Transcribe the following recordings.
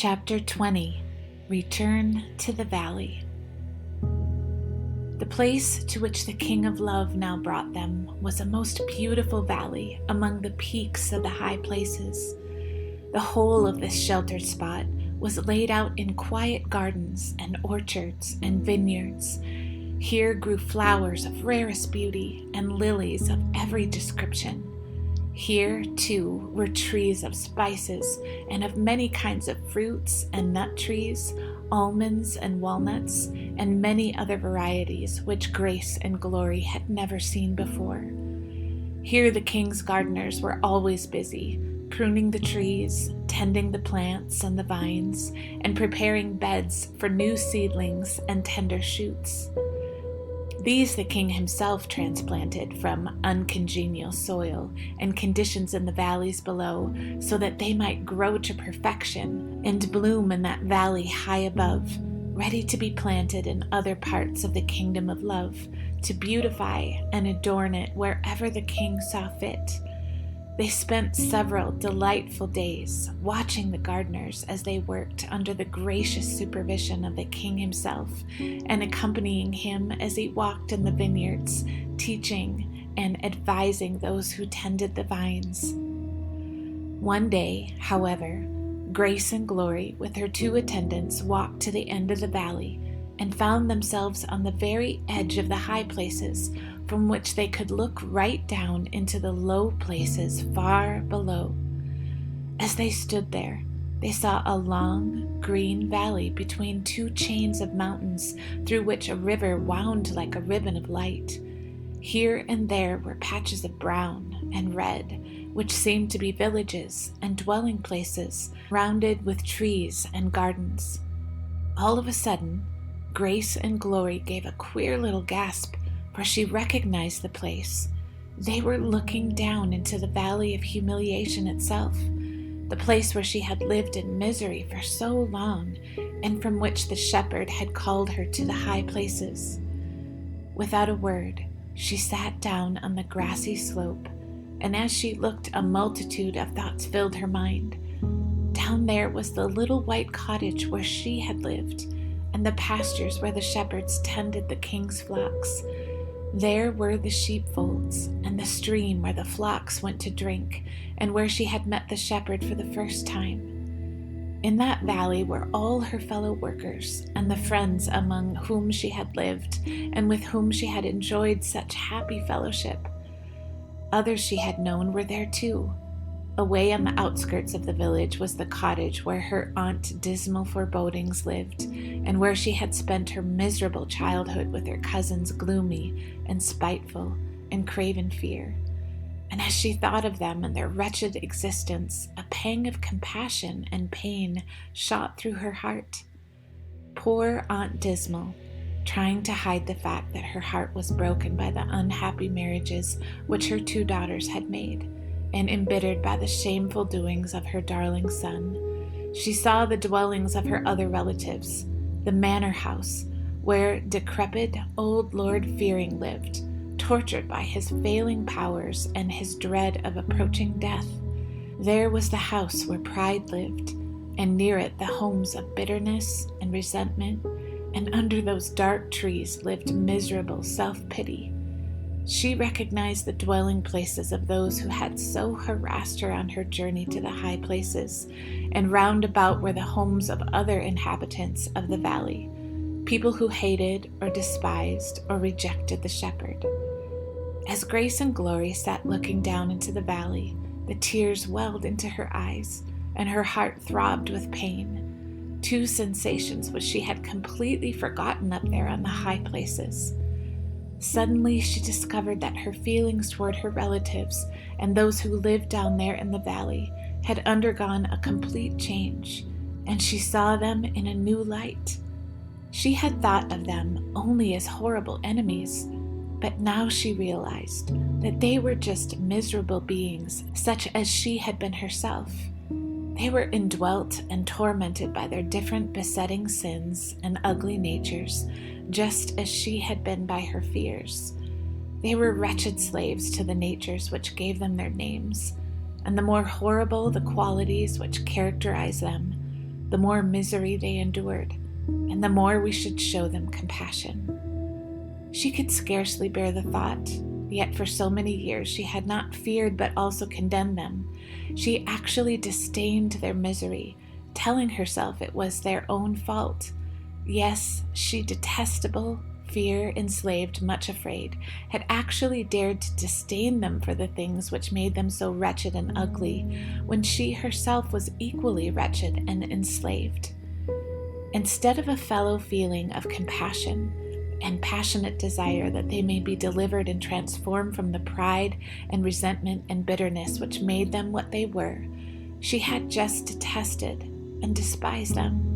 Chapter 20. Return to the Valley. The place to which the King of Love now brought them was a most beautiful valley among the peaks of the high places. The whole of this sheltered spot was laid out in quiet gardens and orchards and vineyards. Here grew flowers of rarest beauty and lilies of every description. Here, too, were trees of spices and of many kinds of fruits and nut trees, almonds and walnuts, and many other varieties which Grace and Glory had never seen before. Here the king's gardeners were always busy, pruning the trees, tending the plants and the vines, and preparing beds for new seedlings and tender shoots. These the king himself transplanted from uncongenial soil and conditions in the valleys below, so that they might grow to perfection and bloom in that valley high above, ready to be planted in other parts of the kingdom of love, to beautify and adorn it wherever the king saw fit. They spent several delightful days watching the gardeners as they worked under the gracious supervision of the king himself, and accompanying him as he walked in the vineyards, teaching and advising those who tended the vines. One day, however, Grace and Glory with her two attendants walked to the end of the valley and found themselves on the very edge of the high places, from which they could look right down into the low places far below. As they stood there, they saw a long, green valley between two chains of mountains through which a river wound like a ribbon of light. Here and there were patches of brown and red, which seemed to be villages and dwelling places, rounded with trees and gardens. All of a sudden, Grace and Glory gave a queer little gasp, for she recognized the place. They were looking down into the valley of humiliation itself, the place where she had lived in misery for so long, and from which the shepherd had called her to the high places. Without a word, she sat down on the grassy slope, and as she looked, a multitude of thoughts filled her mind. Down there was the little white cottage where she had lived, and the pastures where the shepherds tended the king's flocks. There were the sheepfolds, and the stream where the flocks went to drink, and where she had met the shepherd for the first time. In that valley were all her fellow workers, and the friends among whom she had lived, and with whom she had enjoyed such happy fellowship. Others she had known were there too. Away on the outskirts of the village was the cottage where her Aunt Dismal Forebodings lived, and where she had spent her miserable childhood with her cousins Gloomy and Spiteful and Craven Fear. And as she thought of them and their wretched existence, a pang of compassion and pain shot through her heart. Poor Aunt Dismal, trying to hide the fact that her heart was broken by the unhappy marriages which her two daughters had made, and embittered by the shameful doings of her darling son, she saw the dwellings of her other relatives, the manor house, where decrepit old Lord Fearing lived, tortured by his failing powers and his dread of approaching death. There was the house where Pride lived, and near it the homes of bitterness and resentment, and under those dark trees lived miserable self-pity. She recognized the dwelling places of those who had so harassed her on her journey to the high places, and round about were the homes of other inhabitants of the valley, people who hated or despised or rejected the shepherd. As Grace and Glory sat looking down into the valley, the tears welled into her eyes, and her heart throbbed with pain, two sensations which she had completely forgotten up there on the high places. Suddenly she discovered that her feelings toward her relatives and those who lived down there in the valley had undergone a complete change, and she saw them in a new light. She had thought of them only as horrible enemies, but now she realized that they were just miserable beings such as she had been herself. They were indwelt and tormented by their different besetting sins and ugly natures, just as she had been by her fears. They were wretched slaves to the natures which gave them their names, and the more horrible the qualities which characterize them, the more misery they endured, and the more we should show them compassion. She could scarcely bear the thought, yet for so many years she had not feared but also condemned them. She actually disdained their misery, telling herself it was their own fault. Yes, she, detestable, fear, enslaved, much afraid, had actually dared to disdain them for the things which made them so wretched and ugly, when she herself was equally wretched and enslaved. Instead of a fellow feeling of compassion and passionate desire that they may be delivered and transformed from the pride and resentment and bitterness which made them what they were, she had just detested and despised them.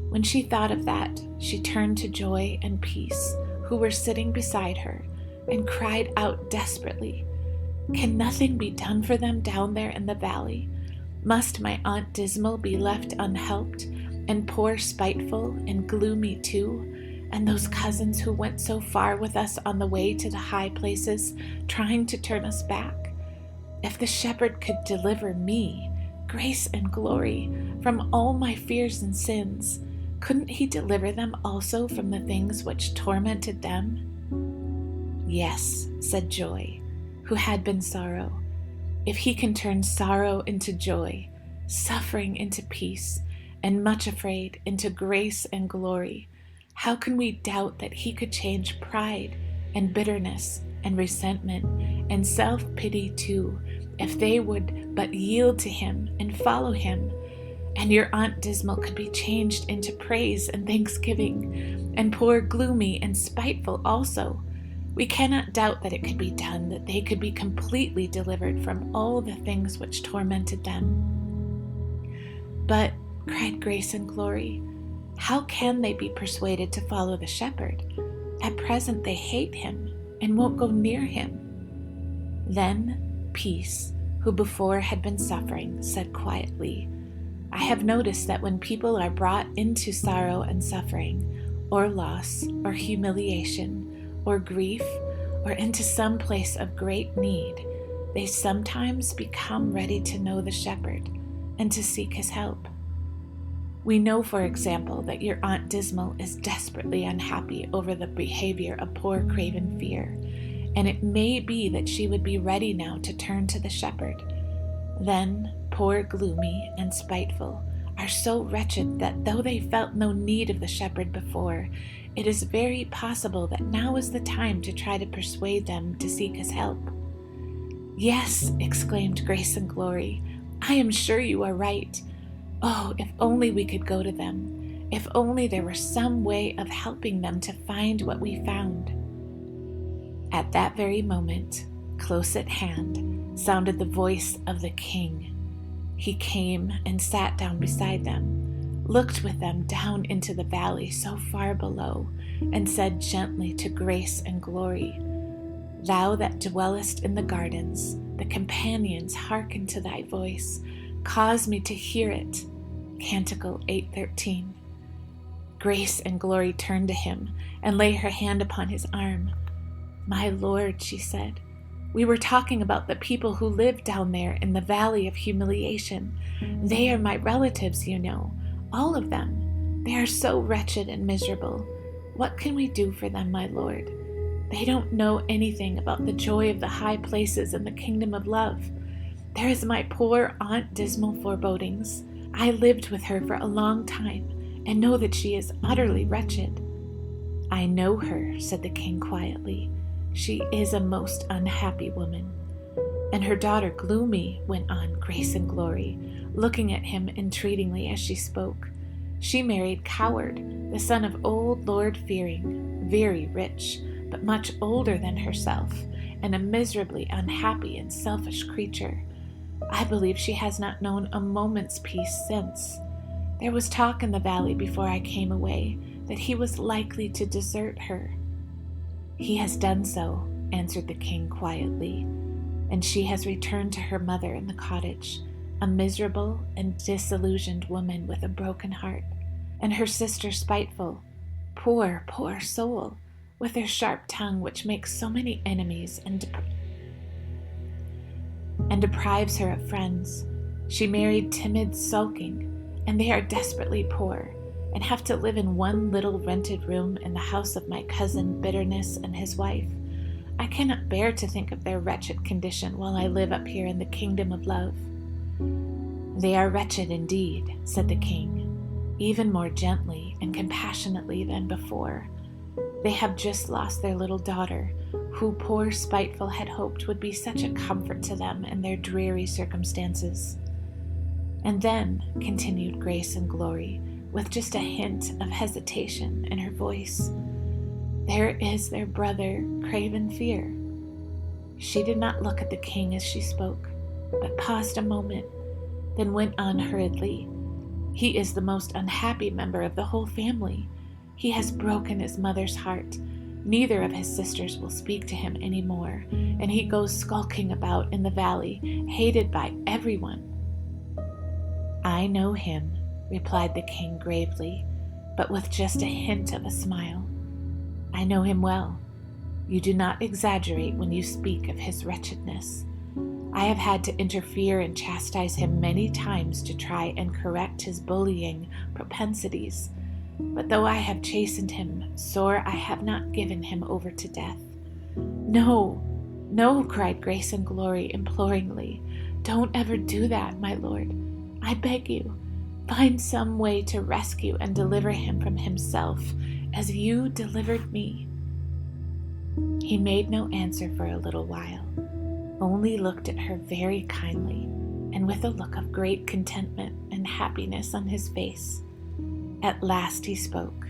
When she thought of that, she turned to Joy and Peace, who were sitting beside her, and cried out desperately, "Can nothing be done for them down there in the valley? Must my Aunt Dismal be left unhelped, and poor Spiteful and Gloomy too, and those cousins who went so far with us on the way to the high places, trying to turn us back? If the shepherd could deliver me, Grace and Glory, from all my fears and sins, couldn't he deliver them also from the things which tormented them?" "Yes," said Joy, who had been Sorrow. "If he can turn sorrow into joy, suffering into peace, and much afraid into grace and glory, how can we doubt that he could change pride and bitterness and resentment and self-pity too, if they would but yield to him and follow him? And your Aunt Dismal could be changed into praise and thanksgiving, and poor Gloomy and Spiteful also. We cannot doubt that it could be done, that they could be completely delivered from all the things which tormented them." "But," cried Grace and Glory, "how can they be persuaded to follow the shepherd? At present they hate him and won't go near him." Then Peace, who before had been suffering, said quietly, "I have noticed that when people are brought into sorrow and suffering, or loss, or humiliation, or grief, or into some place of great need, they sometimes become ready to know the shepherd and to seek his help. We know, for example, that your Aunt Dismal is desperately unhappy over the behavior of poor Craven Fear, and it may be that she would be ready now to turn to the shepherd. Then poor Gloomy and Spiteful are so wretched that though they felt no need of the shepherd before, it is very possible that now is the time to try to persuade them to seek his help." "Yes," exclaimed Grace and Glory, "I am sure you are right. Oh, if only we could go to them, if only there were some way of helping them to find what we found." At that very moment, close at hand, sounded the voice of the king. He came and sat down beside them, looked with them down into the valley so far below, and said gently to Grace and Glory, "Thou that dwellest in the gardens, the companions hearken to thy voice, cause me to hear it." Canticle 8:13. Grace and Glory turned to him and laid her hand upon his arm. "My lord," she said, "we were talking about the people who live down there in the valley of humiliation. They are my relatives, you know, all of them. They are so wretched and miserable. What can we do for them, my lord? They don't know anything about the joy of the high places and the kingdom of love. There is my poor Aunt Dismal forebodings. I lived with her for a long time and know that she is utterly wretched." "I know her," said the king quietly. "She is a most unhappy woman." "And her daughter Gloomy," went on Grace and Glory, looking at him entreatingly as she spoke. "She married Coward, the son of old Lord Fearing, very rich, but much older than herself, and a miserably unhappy and selfish creature. I believe she has not known a moment's peace since. There was talk in the valley before I came away that he was likely to desert her." "He has done so," answered the king quietly, "and she has returned to her mother in the cottage, a miserable and disillusioned woman with a broken heart, and her sister Spiteful, poor, poor soul, with her sharp tongue which makes so many enemies and deprives her of friends. She married timid, sulking, and they are desperately poor and have to live in one little rented room in the house of my cousin Bitterness and his wife. I cannot bear to think of their wretched condition while I live up here in the kingdom of love." "They are wretched indeed," said the king, even more gently and compassionately than before. "They have just lost their little daughter, who poor Spiteful had hoped would be such a comfort to them in their dreary circumstances." "And then," continued Grace and Glory, with just a hint of hesitation in her voice, "there is their brother, Craven Fear." She did not look at the king as she spoke, but paused a moment, then went on hurriedly. "He is the most unhappy member of the whole family. He has broken his mother's heart. Neither of his sisters will speak to him anymore, and he goes skulking about in the valley, hated by everyone." "I know him," replied the king gravely, but with just a hint of a smile. "I know him well. You do not exaggerate when you speak of his wretchedness. I have had to interfere and chastise him many times to try and correct his bullying propensities, but though I have chastened him sore, I have not given him over to death." "No, no," cried Grace and Glory imploringly. "Don't ever do that, my lord. I beg you, find some way to rescue and deliver him from himself, as you delivered me." He made no answer for a little while, only looked at her very kindly, and with a look of great contentment and happiness on his face. At last he spoke.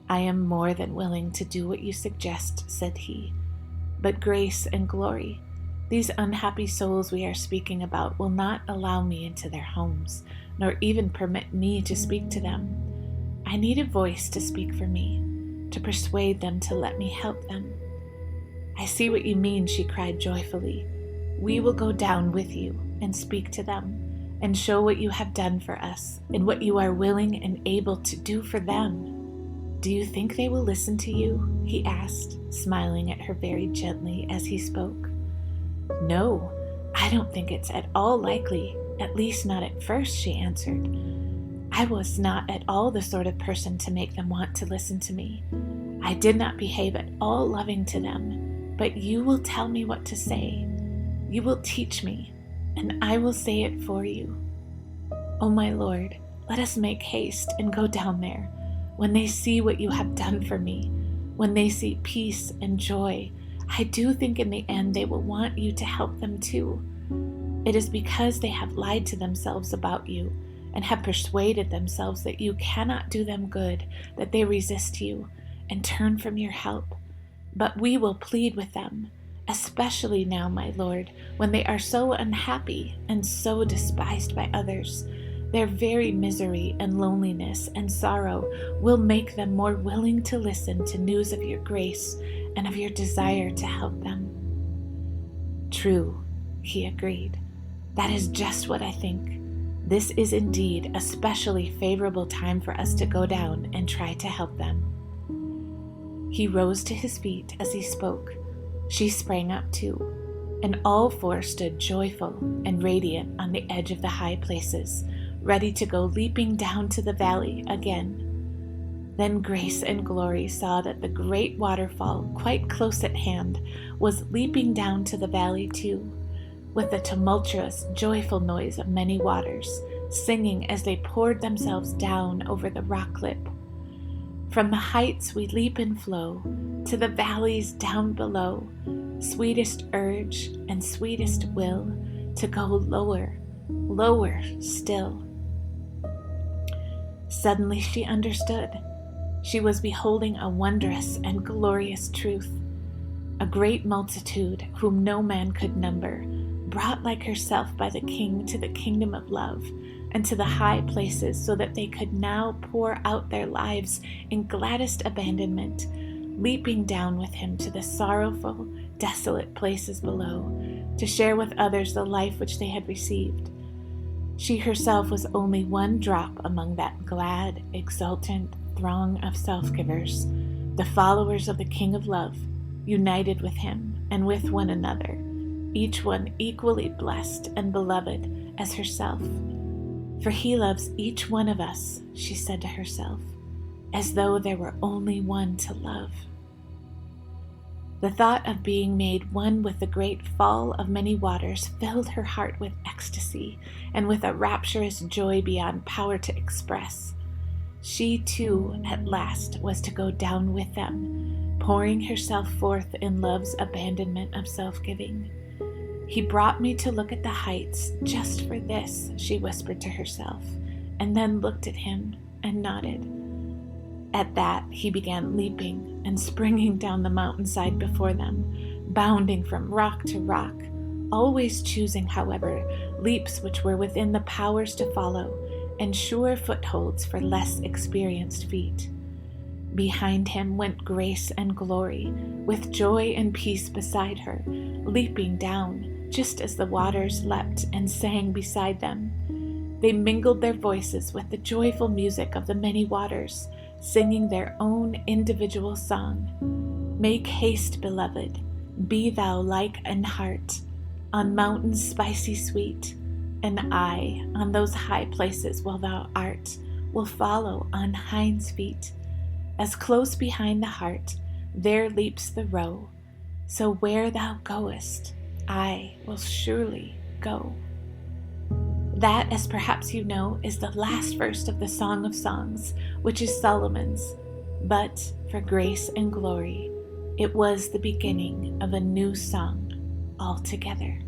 "I am more than willing to do what you suggest," said he. "But Grace and Glory, these unhappy souls we are speaking about will not allow me into their homes, nor even permit me to speak to them. I need a voice to speak for me, to persuade them to let me help them." "I see what you mean," she cried joyfully. "We will go down with you and speak to them, and show what you have done for us, and what you are willing and able to do for them." "Do you think they will listen to you?" he asked, smiling at her very gently as he spoke. "No, I don't think it's at all likely, at least not at first," she answered. "I was not at all the sort of person to make them want to listen to me. I did not behave at all loving to them, but you will tell me what to say. You will teach me, and I will say it for you. Oh, my lord, let us make haste and go down there. When they see what you have done for me, when they see peace and joy, I do think in the end they will want you to help them too. It is because they have lied to themselves about you and have persuaded themselves that you cannot do them good that they resist you and turn from your help. But we will plead with them, especially now, my lord, when they are so unhappy and so despised by others. Their very misery and loneliness and sorrow will make them more willing to listen to news of your grace and of your desire to help them." "True," he agreed. "That is just what I think. This is indeed a specially favorable time for us to go down and try to help them." He rose to his feet as he spoke. She sprang up too, and all four stood joyful and radiant on the edge of the high places, ready to go leaping down to the valley again. Then Grace and Glory saw that the great waterfall, quite close at hand, was leaping down to the valley too, with the tumultuous, joyful noise of many waters, singing as they poured themselves down over the rock lip. "From the heights we leap and flow, to the valleys down below, sweetest urge and sweetest will, to go lower, lower still." Suddenly she understood. She was beholding a wondrous and glorious truth. A great multitude, whom no man could number, brought like herself by the king to the kingdom of love, and to the high places, so that they could now pour out their lives in gladdest abandonment, leaping down with him to the sorrowful, desolate places below, to share with others the life which they had received. She herself was only one drop among that glad, exultant throng of self-givers, the followers of the King of Love, united with him and with one another, each one equally blessed and beloved as herself. For he loves each one of us, she said to herself, as though there were only one to love. The thought of being made one with the great fall of many waters filled her heart with ecstasy and with a rapturous joy beyond power to express. She too, at last, was to go down with them, pouring herself forth in love's abandonment of self-giving. He brought me to look at the heights just for this, she whispered to herself, and then looked at him and nodded. At that, he began leaping and springing down the mountainside before them, bounding from rock to rock, always choosing, however, leaps which were within the powers to follow, and sure footholds for less experienced feet. Behind him went Grace and Glory, with joy and peace beside her, leaping down, just as the waters leapt and sang beside them. They mingled their voices with the joyful music of the many waters, singing their own individual song. Make haste, beloved, be thou like an heart, on mountains spicy sweet, and I, on those high places where thou art, will follow on hinds feet. As close behind the heart, there leaps the roe, so where thou goest, I will surely go. That, as perhaps you know, is the last verse of the Song of Songs, which is Solomon's. But for Grace and Glory, it was the beginning of a new song altogether.